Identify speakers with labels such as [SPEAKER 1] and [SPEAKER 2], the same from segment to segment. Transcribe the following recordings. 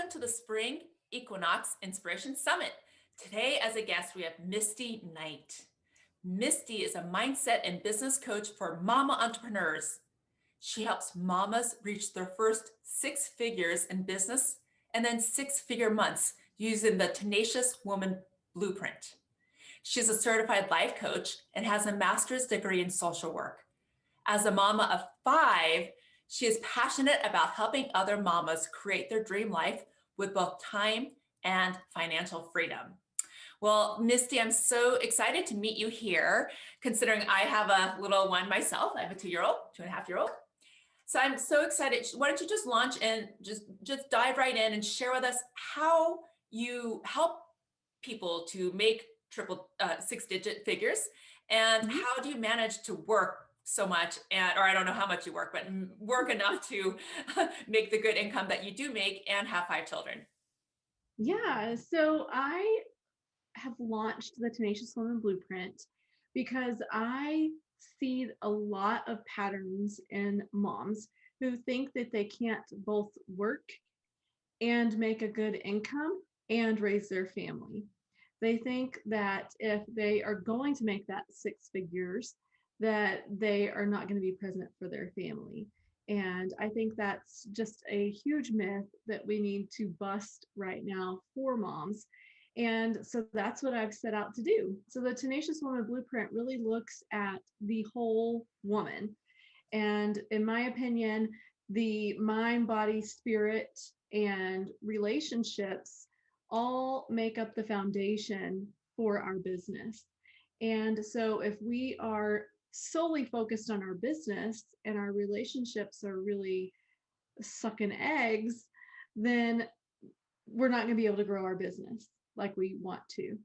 [SPEAKER 1] Welcome to the Spring Equinox Inspiration Summit. Today, as a guest, we have Misty Knight. Misty is a mindset and business coach for mama entrepreneurs. She helps mamas reach their first six figures in business and then six-figure months using the Tenacious Woman Blueprint. She's a certified life coach and has a master's degree in social work. As a mama of five, she is passionate about helping other mamas create their dream life with both time and financial freedom. Well, Misty, I'm so excited to meet you here, considering I have a little one myself. I have a 2-year-old, 2.5-year-old. So I'm so excited. Why don't you just launch and just dive right in and share with us how you help people to make six-digit figures, and how do you manage to work so much, or I don't know how much you work, but work enough to make the good income that you do make and have 5 children?
[SPEAKER 2] Yeah, so I have launched the Tenacious Woman Blueprint because I see a lot of patterns in moms who think that they can't both work and make a good income and raise their family. They think that if they are going to make that 6 figures, that they are not going to be present for their family. And I think that's just a huge myth that we need to bust right now for moms. And so that's what I've set out to do. So the Tenacious Woman Blueprint really looks at the whole woman. And in my opinion, the mind, body, spirit, and relationships all make up the foundation for our business. And so if we are solely focused on our business and our relationships are really sucking eggs, then we're not going to be able to grow our business like we want to.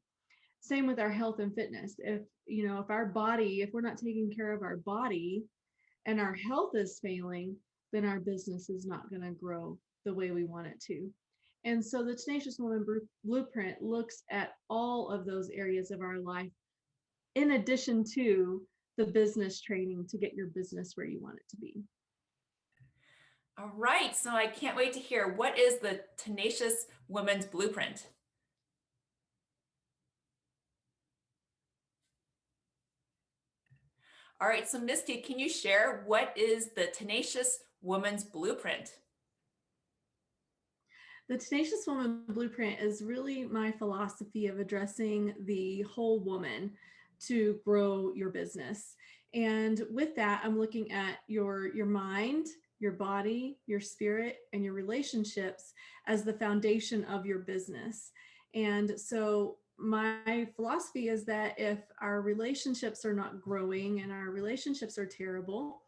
[SPEAKER 2] Same with our health and fitness. If our body, if we're not taking care of our body and our health is failing, then our business is not going to grow the way we want it to. And so the Tenacious Woman Blueprint looks at all of those areas of our life in addition to the business training to get your business where you want it to be.
[SPEAKER 1] All right, so I can't wait to hear, what is the Tenacious Woman's Blueprint? All right, so Misty, can you share what is the Tenacious Woman's Blueprint?
[SPEAKER 2] The Tenacious Woman Blueprint is really my philosophy of addressing the whole woman to grow your business. And with that, I'm looking at your mind, your body, your spirit, and your relationships as the foundation of your business. And so my philosophy is that if our relationships are not growing and our relationships are terrible,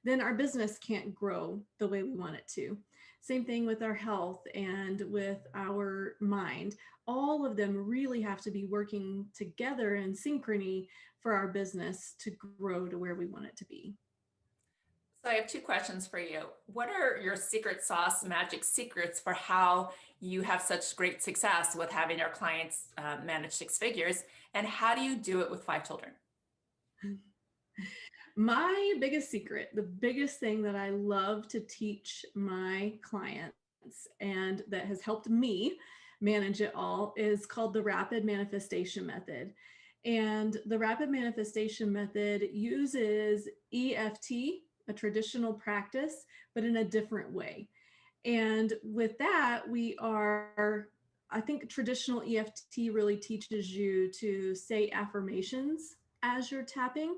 [SPEAKER 2] then our business can't grow the way we want it to. Same thing with our health and with our mind. All of them really have to be working together in synchrony for our business to grow to where we want it to be.
[SPEAKER 1] So I have 2 questions for you. What are your secret sauce magic secrets for how you have such great success with having your clients manage 6 figures? And how do you do it with 5 children?
[SPEAKER 2] My biggest secret, the biggest thing that I love to teach my clients and that has helped me manage it all is called the rapid manifestation method. And the rapid manifestation method uses EFT, a traditional practice, but in a different way. And with that, I think traditional EFT really teaches you to say affirmations as you're tapping.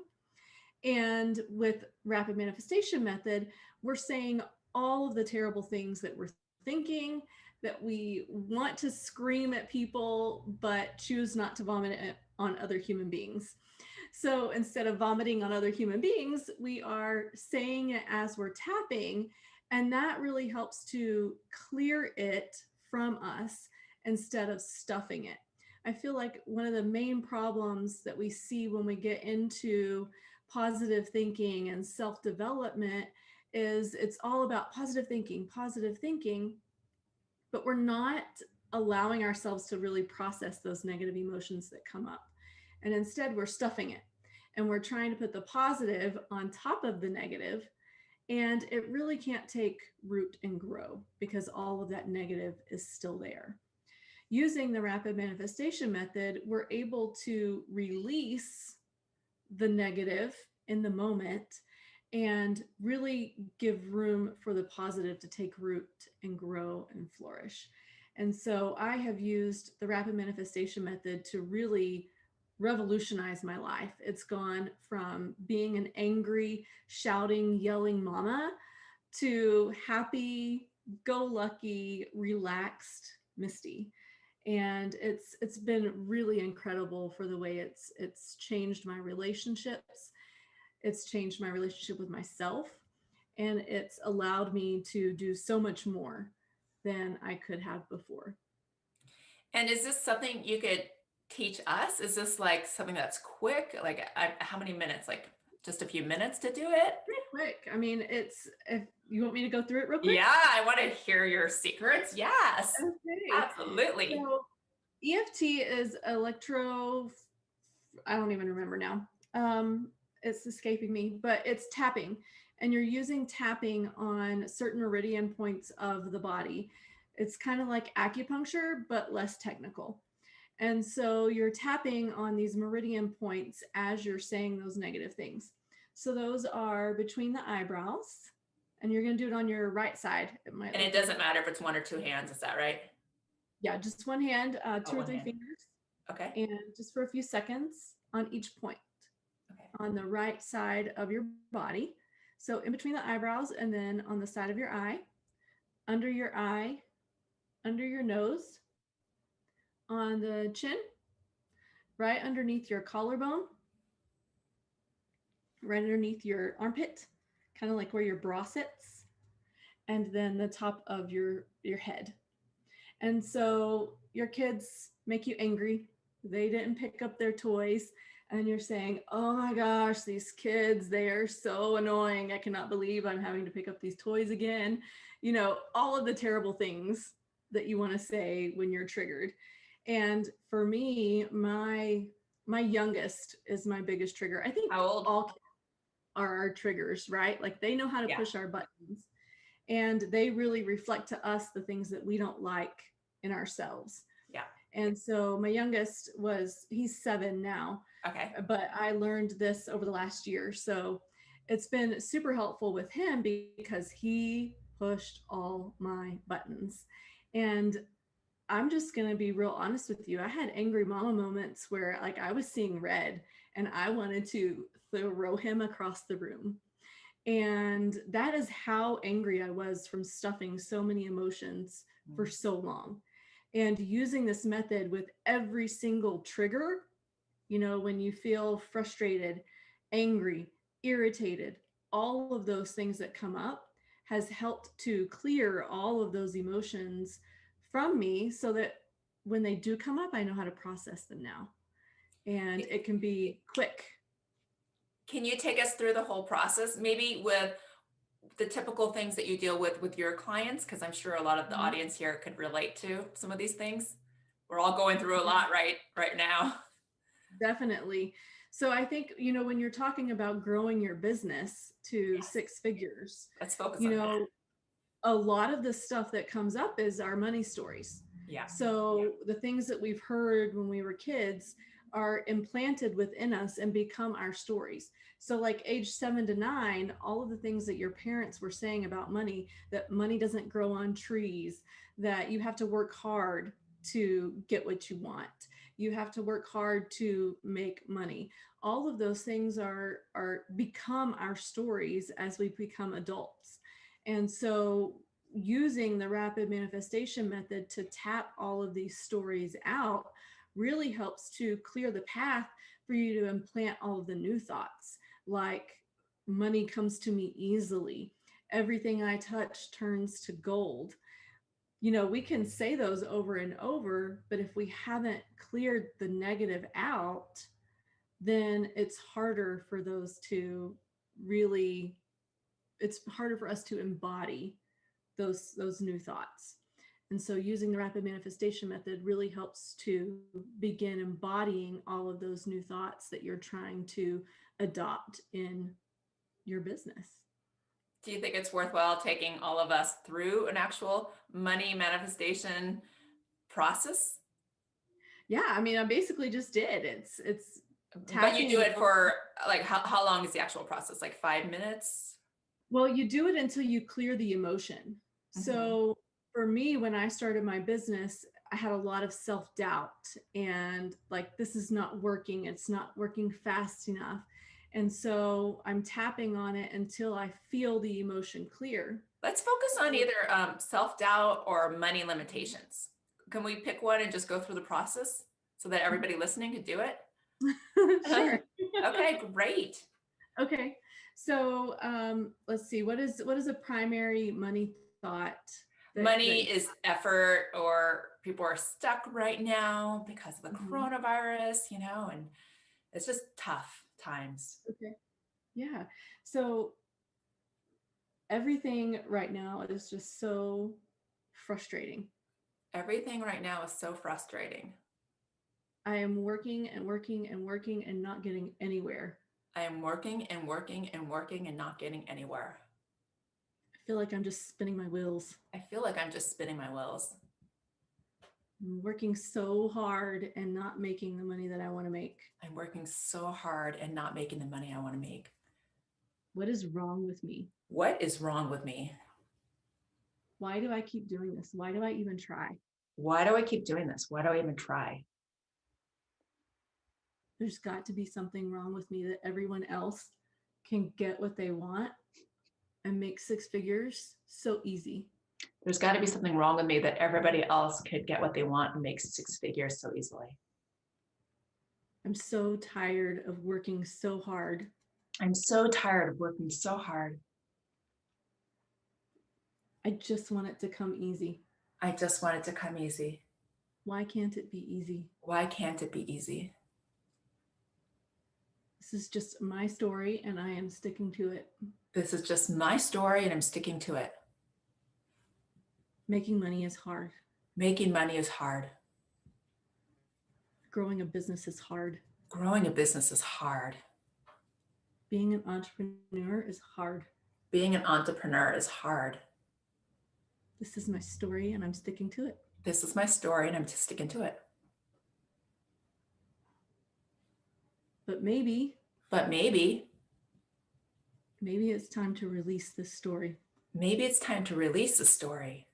[SPEAKER 2] And with rapid manifestation method, we're saying all of the terrible things that we're thinking, that we want to scream at people, but choose not to vomit it on other human beings. So instead of vomiting on other human beings, we are saying it as we're tapping, and that really helps to clear it from us instead of stuffing it. I feel like one of the main problems that we see when we get into positive thinking and self-development is it's all about positive thinking, but we're not allowing ourselves to really process those negative emotions that come up. And instead we're stuffing it and we're trying to put the positive on top of the negative. And it really can't take root and grow because all of that negative is still there. Using the rapid manifestation method, we're able to release the negative in the moment and really give room for the positive to take root and grow and flourish. And so I have used the rapid manifestation method to really revolutionize my life. It's gone from being an angry, shouting, yelling mama to happy, go lucky, relaxed Misty. And it's been really incredible for the way it's changed my relationships. It's changed my relationship with myself, and it's allowed me to do so much more than I could have before.
[SPEAKER 1] And is this something you could teach us? Is this like something that's quick? Like how many minutes? Like just a few minutes to do it?
[SPEAKER 2] Pretty quick. I mean, it's if you want me to go through it real quick.
[SPEAKER 1] Yeah, I want to hear your secrets. Yes,
[SPEAKER 2] Okay.
[SPEAKER 1] absolutely.
[SPEAKER 2] So EFT is electro, I don't even remember now. It's escaping me, but it's tapping, and you're using tapping on certain meridian points of the body. It's kind of like acupuncture, but less technical. And so you're tapping on these meridian points as you're saying those negative things. So those are between the eyebrows, and you're going to do it on your right side. It might
[SPEAKER 1] And it doesn't matter if it's one or two hands, is that right?
[SPEAKER 2] Yeah, just one hand,
[SPEAKER 1] Oh,
[SPEAKER 2] two or
[SPEAKER 1] one
[SPEAKER 2] three
[SPEAKER 1] hand.
[SPEAKER 2] fingers,
[SPEAKER 1] Okay.
[SPEAKER 2] and just for a few seconds on each point
[SPEAKER 1] Okay.
[SPEAKER 2] on the right side of your body. So in between the eyebrows, and then on the side of your eye, under your nose, on the chin, right underneath your collarbone, right underneath your armpit, kind of like where your bra sits, and then the top of your head. And so your kids make you angry. They didn't pick up their toys. And you're saying, oh my gosh, these kids, they are so annoying. I cannot believe I'm having to pick up these toys again. You know, all of the terrible things that you want to say when you're triggered. And for me, my youngest is my biggest trigger. I think
[SPEAKER 1] How old?
[SPEAKER 2] all kids are our triggers, right? Like they know how to
[SPEAKER 1] Yeah.
[SPEAKER 2] push our buttons, and they really reflect to us the things that we don't like in ourselves.
[SPEAKER 1] Yeah.
[SPEAKER 2] And so my youngest he's 7 now,
[SPEAKER 1] Okay.
[SPEAKER 2] but I learned this over the last year. So it's been super helpful with him because he pushed all my buttons. And I'm just going to be real honest with you. I had angry mama moments where like I was seeing red and I wanted to throw him across the room. And that is how angry I was from stuffing so many emotions for so long. And using this method with every single trigger, you know, when you feel frustrated, angry, irritated, all of those things that come up has helped to clear all of those emotions from me so that when they do come up, I know how to process them now. And it can be quick.
[SPEAKER 1] Can you take us through the whole process, maybe with the typical things that you deal with your clients? Because I'm sure a lot of the
[SPEAKER 2] Mhm.
[SPEAKER 1] audience here could relate to some of these things. We're all going through a
[SPEAKER 2] Yeah.
[SPEAKER 1] lot right now.
[SPEAKER 2] Definitely. So I think, you know, when you're talking about growing your business to
[SPEAKER 1] Yes.
[SPEAKER 2] 6 figures,
[SPEAKER 1] Let's focus
[SPEAKER 2] you
[SPEAKER 1] on that.
[SPEAKER 2] know, a lot of the stuff that comes up is our money stories.
[SPEAKER 1] Yeah.
[SPEAKER 2] So the things that we've heard when we were kids are implanted within us and become our stories. So like age 7 to 9, all of the things that your parents were saying about money, that money doesn't grow on trees, that you have to work hard to get what you want. You have to work hard to make money. All of those things are become our stories as we become adults. And so using the rapid manifestation method to tap all of these stories out really helps to clear the path for you to implant all of the new thoughts, like money comes to me easily. Everything I touch turns to gold. You know, we can say those over and over, but if we haven't cleared the negative out, then it's harder for those to really, it's harder for us to embody those new thoughts. And so using the rapid manifestation method really helps to begin embodying all of those new thoughts that you're trying to adopt in your business.
[SPEAKER 1] Do you think it's worthwhile taking all of us through an actual money manifestation process?
[SPEAKER 2] Yeah, I mean, I basically just did. It's
[SPEAKER 1] But you do
[SPEAKER 2] tapping.
[SPEAKER 1] it for like how long is the actual process? Like 5 minutes?
[SPEAKER 2] Well, you do it until you clear the emotion.
[SPEAKER 1] Mm-hmm.
[SPEAKER 2] So for me, when I started my business, I had a lot of self-doubt and like, this is not working. It's not working fast enough. And so I'm tapping on it until I feel the emotion clear.
[SPEAKER 1] Let's focus on either self-doubt or money limitations. Can we pick one and just go through the process so that everybody listening could do it?
[SPEAKER 2] Sure.
[SPEAKER 1] Okay, great.
[SPEAKER 2] Okay. So let's see. What is a primary money thought that
[SPEAKER 1] Money is effort, or people are stuck right now because of the
[SPEAKER 2] Mhm.
[SPEAKER 1] coronavirus, and it's just tough times.
[SPEAKER 2] Okay. Yeah. So everything right now is just so frustrating.
[SPEAKER 1] Everything right now is so frustrating.
[SPEAKER 2] I am working and working and working and not getting anywhere.
[SPEAKER 1] I am working and working and working and not getting anywhere.
[SPEAKER 2] I feel like I'm just spinning my wheels.
[SPEAKER 1] I feel like I'm just spinning my wheels.
[SPEAKER 2] I'm working so hard and not making the money that I want to make.
[SPEAKER 1] I'm working so hard and not making the money I want to make.
[SPEAKER 2] What is wrong with me?
[SPEAKER 1] What is wrong with me?
[SPEAKER 2] Why do I keep doing this? Why do I even try?
[SPEAKER 1] Why do I keep doing this? Why do I even try?
[SPEAKER 2] There's got to be something wrong with me that everyone else can get what they want and make six figures so easy.
[SPEAKER 1] There's got to be something wrong with me that everybody else could get what they want and make six figures so easily.
[SPEAKER 2] I'm so tired of working so hard.
[SPEAKER 1] I'm so tired of working so hard.
[SPEAKER 2] I just want it to come easy.
[SPEAKER 1] I just want it to come easy.
[SPEAKER 2] Why can't it be easy?
[SPEAKER 1] Why can't it be easy?
[SPEAKER 2] This is just my story and I am sticking to it.
[SPEAKER 1] This is just my story and I'm sticking to it.
[SPEAKER 2] Making money is hard.
[SPEAKER 1] Making money is hard.
[SPEAKER 2] Growing a business is hard.
[SPEAKER 1] Growing a business is hard.
[SPEAKER 2] Being an entrepreneur is hard.
[SPEAKER 1] Being an entrepreneur is hard.
[SPEAKER 2] This is my story and I'm sticking to it.
[SPEAKER 1] This is my story and I'm just sticking to it.
[SPEAKER 2] But maybe it's time to release this story.
[SPEAKER 1] Maybe it's time to release the story.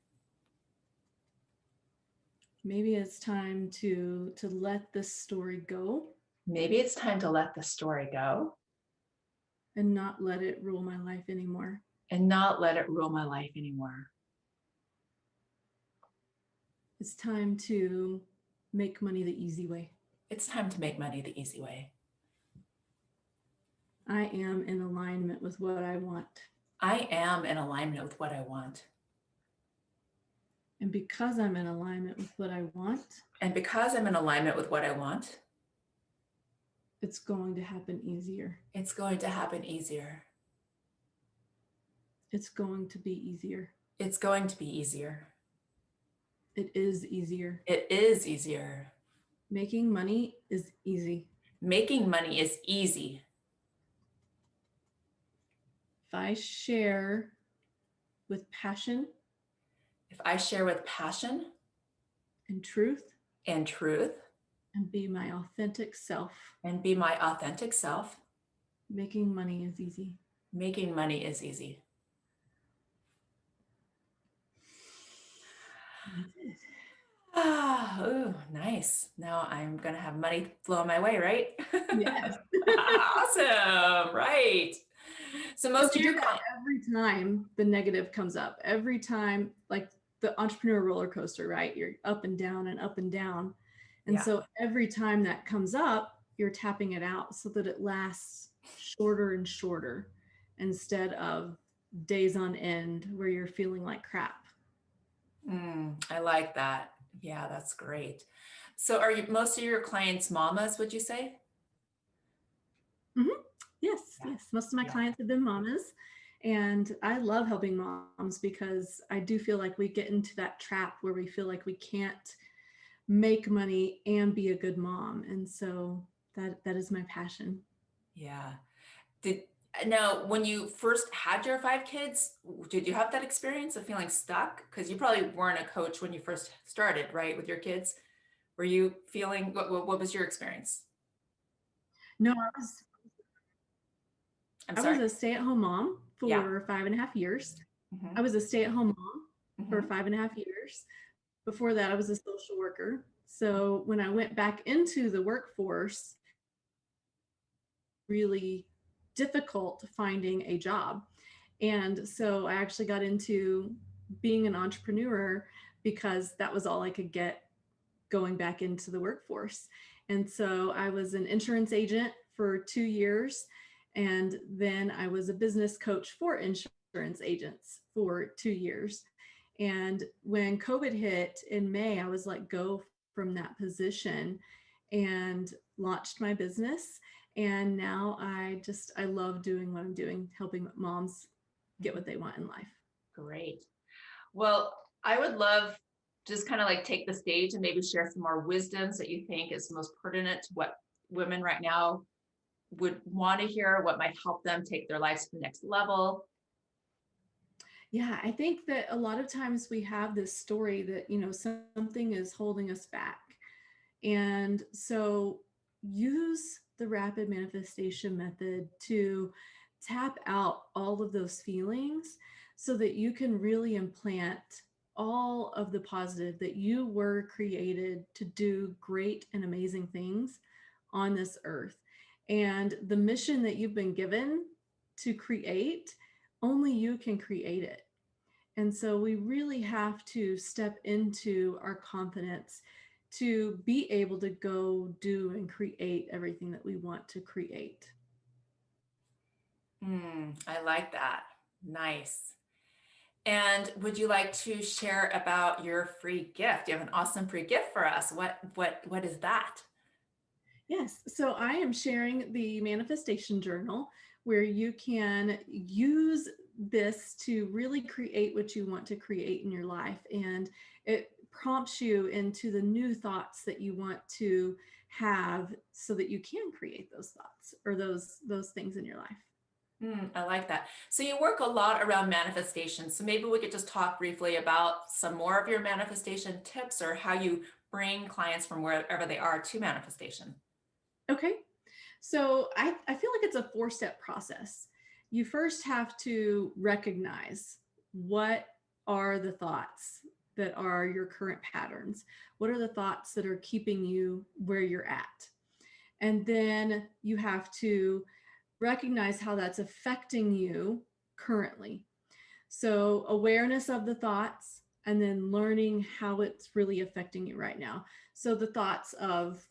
[SPEAKER 2] Maybe it's time to let this story go.
[SPEAKER 1] Maybe it's time to let the story go
[SPEAKER 2] and not let it rule my life anymore.
[SPEAKER 1] and not let it rule my life anymore.
[SPEAKER 2] It's time to make money the easy way.
[SPEAKER 1] It's time to make money the easy way.
[SPEAKER 2] I am in alignment with what I want.
[SPEAKER 1] I am in alignment with what I want.
[SPEAKER 2] And because I'm in alignment with what I want,
[SPEAKER 1] and because I'm in alignment with what I want,
[SPEAKER 2] it's going to happen easier.
[SPEAKER 1] It's going to happen easier.
[SPEAKER 2] It's going to be easier.
[SPEAKER 1] It's going to be easier.
[SPEAKER 2] It is easier.
[SPEAKER 1] It is easier.
[SPEAKER 2] Making money is easy.
[SPEAKER 1] Making money is easy.
[SPEAKER 2] If I share with passion,
[SPEAKER 1] if I share with passion
[SPEAKER 2] and truth,
[SPEAKER 1] and
[SPEAKER 2] be my authentic self, making money is easy.
[SPEAKER 1] Making money is easy.
[SPEAKER 2] That's it.
[SPEAKER 1] Ah, ooh, nice. Now I'm going to have money flowing my way, right?
[SPEAKER 2] Yes.
[SPEAKER 1] Awesome. Right. So most of your
[SPEAKER 2] every time the negative comes up, every time, like the entrepreneur roller coaster, right? You're up and down and up and down. And so every time that comes up, you're tapping it out so that it lasts shorter and shorter instead of days on end where you're feeling like crap.
[SPEAKER 1] I like that. Yeah, that's great. So are most of your clients mommas, would you say?
[SPEAKER 2] Mm-hmm. Yes. Most of my clients have been mommas. And I love helping moms because I do feel like we get into that trap where we feel like we can't make money and be a good mom. And so that is my passion.
[SPEAKER 1] Yeah. Now, when you first had your 5 kids, did you have that experience of feeling stuck? Because you probably weren't a coach when you first started, right, with your kids. Were you feeling what was your experience?
[SPEAKER 2] No,
[SPEAKER 1] I'm
[SPEAKER 2] I was
[SPEAKER 1] sorry.
[SPEAKER 2] a stay-at-home mom
[SPEAKER 1] Yeah.
[SPEAKER 2] for 5.5 years. I
[SPEAKER 1] Hmm.
[SPEAKER 2] was a stay-at-home mom for
[SPEAKER 1] Hmm.
[SPEAKER 2] 5.5 years. Before that, I was a social worker. So when I went back into the workforce, really difficult finding a job. And so I actually got into being an entrepreneur because that was all I could get going back into the workforce. And so I was an insurance agent for 2 years. And then I was a business coach for insurance agents for 2 years. And when COVID hit in May, I was let go from that position and launched my business. And now I love doing what I'm doing, helping moms get what they want in life.
[SPEAKER 1] Great. Well, I would love just kind of like take the stage and maybe share some more wisdoms that you think is most pertinent to what women right now would want to hear, what might help them take their lives to the next level.
[SPEAKER 2] Yeah, I think that a lot of times we have this story that, something is holding us back. And so use the rapid manifestation method to tap out all of those feelings so that you can really implant all of the positive that you were created to do great and amazing things on this earth. And the mission that you've been given to create, only you can create it. And so we really have to step into our confidence to be able to go do and create everything that we want to create.
[SPEAKER 1] I like that. Nice. And would you like to share about your free gift? You have an awesome free gift for us. What is that?
[SPEAKER 2] Yes. So I am sharing the manifestation journal where you can use this to really create what you want to create in your life. And it prompts you into the new thoughts that you want to have so that you can create those thoughts or those things in your life.
[SPEAKER 1] I like that. So you work a lot around manifestation. So maybe we could just talk briefly about some more of your manifestation tips or how you bring clients from wherever they are to manifestation.
[SPEAKER 2] Okay. So I feel like it's a four-step process. You first have to recognize what are the thoughts that are your current patterns. What are the thoughts that are keeping you where you're at? And then you have to recognize how that's affecting you currently. So, awareness of the thoughts and then learning how it's really affecting you right now. So, the thoughts of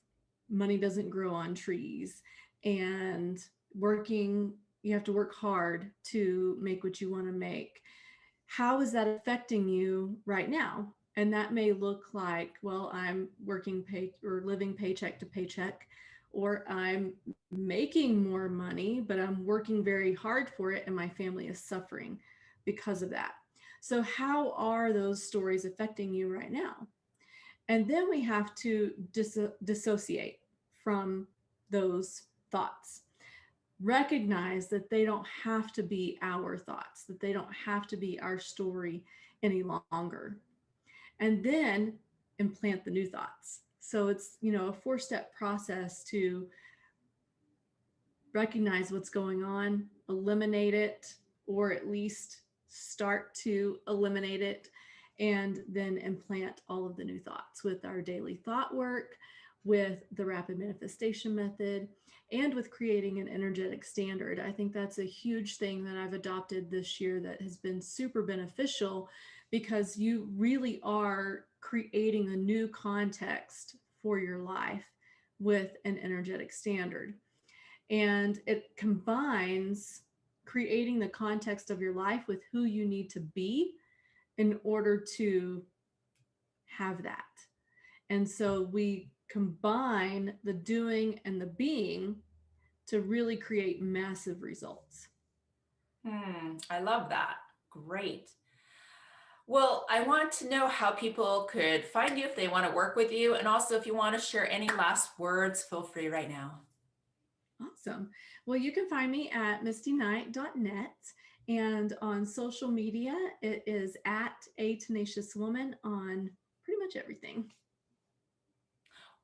[SPEAKER 2] money doesn't grow on trees and working, you have to work hard to make what you want to make. How is that affecting you right now? And that may look like, well, I'm working pay or living paycheck to paycheck, or I'm making more money, but I'm working very hard for it, and my family is suffering because of that. So, how are those stories affecting you right now? And then we have to dissociate from those thoughts. Recognize that they don't have to be our thoughts, that they don't have to be our story any longer. And then implant the new thoughts. So it's, a four-step process to recognize what's going on, eliminate it, or at least start to eliminate it, and then implant all of the new thoughts with our daily thought work, with the rapid manifestation method, and with creating an energetic standard. I think that's a huge thing that I've adopted this year that has been super beneficial because you really are creating a new context for your life with an energetic standard. And it combines creating the context of your life with who you need to be in order to have that. And so we combine the doing and the being to really create massive results.
[SPEAKER 1] I love that. Great. Well, I want to know how people could find you if they want to work with you. And also, if you want to share any last words, feel free right now.
[SPEAKER 2] Awesome. Well, you can find me at mistyknight.net, and on social media, it is at a tenacious woman on pretty much everything.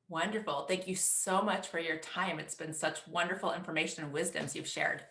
[SPEAKER 1] Wonderful. Thank you so much for your time. It's been such wonderful information and wisdoms you've shared.